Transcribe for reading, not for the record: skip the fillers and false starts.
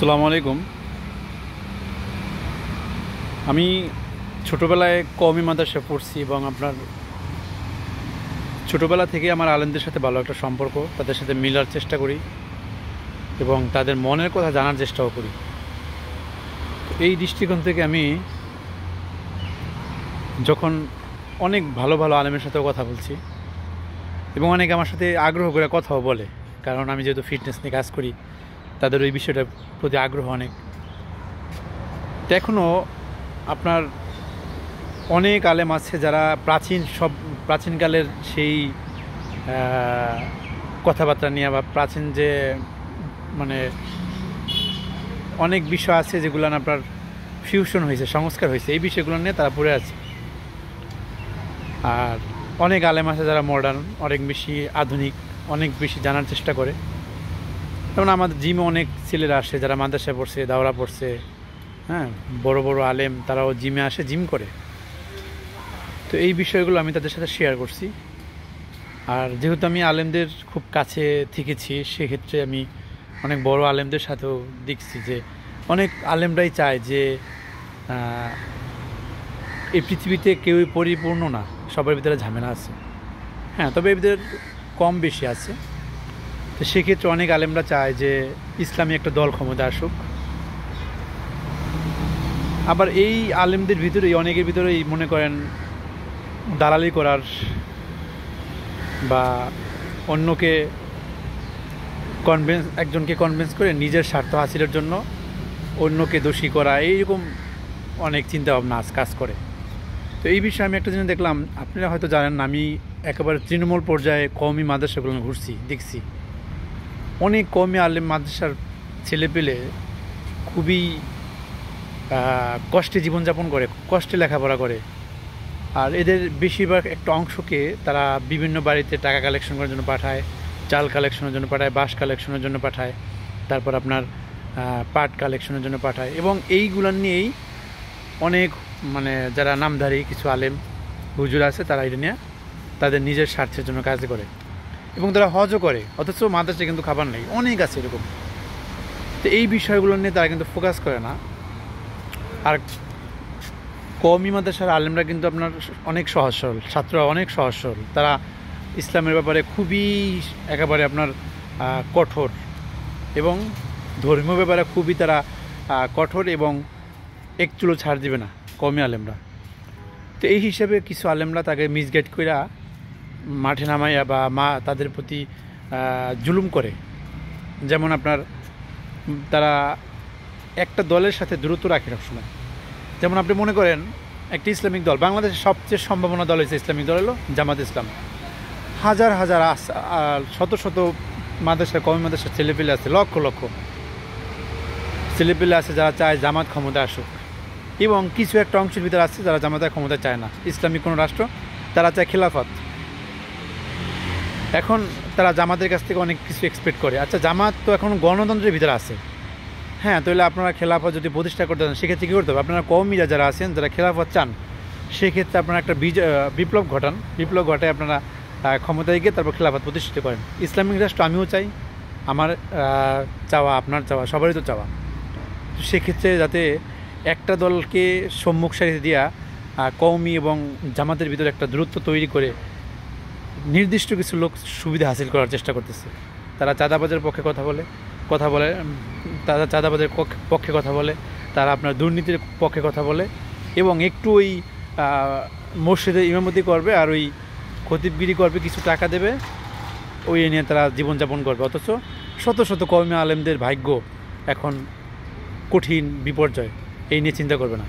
আসসালামু আলাইকুম। আমি ছোটোবেলায় কওমি মাদ্রাসায় পড়ছি এবং আপনার ছোটোবেলা থেকে আমার আলেমদের সাথে ভালো একটা সম্পর্ক, তাদের সাথে মিলার চেষ্টা করি এবং তাদের মনের কথা জানার চেষ্টাও করি। এই দৃষ্টিকোণ থেকে আমি যখন অনেক ভালো ভালো আলেমের সাথেও কথা বলছি এবং অনেকে আমার সাথে আগ্রহ করে কথাও বলে, কারণ আমি যেহেতু ফিটনেস নিয়ে কাজ করি, তাদের ওই বিষয়টার প্রতি আগ্রহ অনেক। তো এখনও আপনার অনেক আলেম আছে যারা প্রাচীনকালের সেই কথাবার্তা নিয়ে বা প্রাচীন যে মানে অনেক বিষয় আছে যেগুলো আপনার ফিউশন হয়েছে, সংস্কার হয়েছে, এই বিষয়গুলো নিয়ে তারা পড়ে আছে। আর অনেক আলেম আছে যারা মডার্ন, অনেক বেশি আধুনিক, অনেক বেশি জানার চেষ্টা করে। যেমন আমাদের জিমে অনেক ছেলেরা আসে যারা মাদ্রাসায় পড়ছে, দাওরা পড়ছে, হ্যাঁ, বড় বড় আলেম, তারাও জিমে আসে, জিম করে। তো এই বিষয়গুলো আমি তাদের সাথে শেয়ার করছি। আর যেহেতু আমি আলেমদের খুব কাছে থেকেছি, সেক্ষেত্রে আমি অনেক বড় আলেমদের সাথেও দেখছি যে অনেক আলেমরাই চায় যে এই পৃথিবীতে কেউই পরিপূর্ণ না, সবার ভিতরে ঝামেলা আছে। হ্যাঁ, তবে এদের কম বেশি আছে। তো সেক্ষেত্রে অনেক আলেমরা চায় যে ইসলামী একটা দল ক্ষমতা আসুক। আবার এই আলেমদের ভিতরেই অনেকের ভিতরেই মনে করেন দালালি করার বা অন্যকে একজনকে কনভিন্স করে নিজের স্বার্থ হাসিলের জন্য অন্যকে দোষী করা, এইরকম অনেক চিন্তাভাবনা কাজ করে। তো এই বিষয়ে আমি একটা জিনিস দেখলাম, আপনারা হয়তো জানেন না, আমি একেবারে তৃণমূল পর্যায়ে কওমি মাদ্রাসাগুলো ঘুরছি, দেখছি অনেক কওমি আলেম মাদ্রাসার ছেলেপেলে খুবই কষ্টে জীবনযাপন করে, কষ্টে লেখাপড়া করে। আর এদের বেশিরভাগ একটা অংশকে তারা বিভিন্ন বাড়িতে টাকা কালেকশন করার জন্য পাঠায়, চাল কালেকশনের জন্য পাঠায়, বাঁশ কালেকশনের জন্য পাঠায়, তারপর আপনার পাট কালেকশনের জন্য পাঠায়। এবং এইগুলো নিয়েই অনেক যারা নামধারী কিছু আলেম হুজুর আছে, তারা এটা নিয়ে তাদের নিজের স্বার্থের জন্য কাজ করে এবং তারা হজও করে, অথচ মাদ্রাসায় কিন্তু খাবার নেই। অনেক আছে এরকম। তো এই বিষয়গুলো নিয়ে তারা কিন্তু ফোকাস করে না। আর কওমি মাদ্রাসার আলেমরা কিন্তু আপনার অনেক সহজ সরল, ছাত্ররা অনেক সহজ সরল, তারা ইসলামের ব্যাপারে খুবই একেবারে আপনার কঠোর এবং ধর্মীয় ব্যাপারে খুবই তারা কঠোর এবং এক চুলো ছাড় দিবে না কওমি আলেমরা। তো এই হিসাবে কিছু আলেমরা তাকে মিসগাইড কইরা মাঠে নামাইয়া বা তাদের প্রতি জুলুম করে। যেমন আপনার তারা একটা দলের সাথে দূরত্ব রাখে সবসময়। যেমন আপনি মনে করেন একটি ইসলামিক দল, বাংলাদেশের সবচেয়ে সম্ভাবনা দল হচ্ছে ইসলামিক দল হলো জামাত ইসলাম। হাজার হাজার শত শত মাদ্রাসার কওমি মাদ্রাসার ছেলেপেলে আছে, লক্ষ লক্ষ ছেলেপেলে আছে যারা চায় জামাত ক্ষমতা আসুক, এবং কিছু একটা অংশের ভিতরে আছে যারা জামাতের ক্ষমতা চায় না, ইসলামিক কোনো রাষ্ট্র, তারা চায় খেলাফত। এখন তারা জামাতের কাছ থেকে অনেক কিছু এক্সপেক্ট করে। আচ্ছা, জামাত তো এখন গণতন্ত্রের ভিতরে আছে, হ্যাঁ, তাহলে আপনারা খেলাফত যদি প্রতিষ্ঠা করতে চান, সেক্ষেত্রে কী করতে হবে? আপনারা কওমিরা যারা আছেন, যারা খেলাফত চান, সেক্ষেত্রে আপনারা একটা বিপ্লব ঘটান, বিপ্লব ঘটায় আপনারা ক্ষমতায় গিয়ে তারপর খেলাফত প্রতিষ্ঠিত করেন। ইসলামিক রাষ্ট্র আমিও চাই, আমার চাওয়া, আপনার চাওয়া, সবারই তো চাওয়া। তো সেক্ষেত্রে যাতে একটা দলকে সম্মুখ সারিতে দিয়া কওমি এবং জামাতের ভিতরে একটা দূরত্ব তৈরি করে নির্দিষ্ট কিছু লোক সুবিধা হাসিল করার চেষ্টা করতেছে। তারা চাঁদাবাজের পক্ষে কথা বলে, তারা চাঁদাবাজের পক্ষে কথা বলে, তারা আপনার দুর্নীতির পক্ষে কথা বলে এবং একটু ওই মসজিদে ইমামতি করবে আর ওই খতিবগিরি করবে, কিছু টাকা দেবে, ওই নিয়ে তারা জীবনযাপন করবে। অথচ শত শত কওমি আলেমদের ভাগ্য এখন কঠিন, বিপর্যয়, এই নিয়ে চিন্তা করবে না।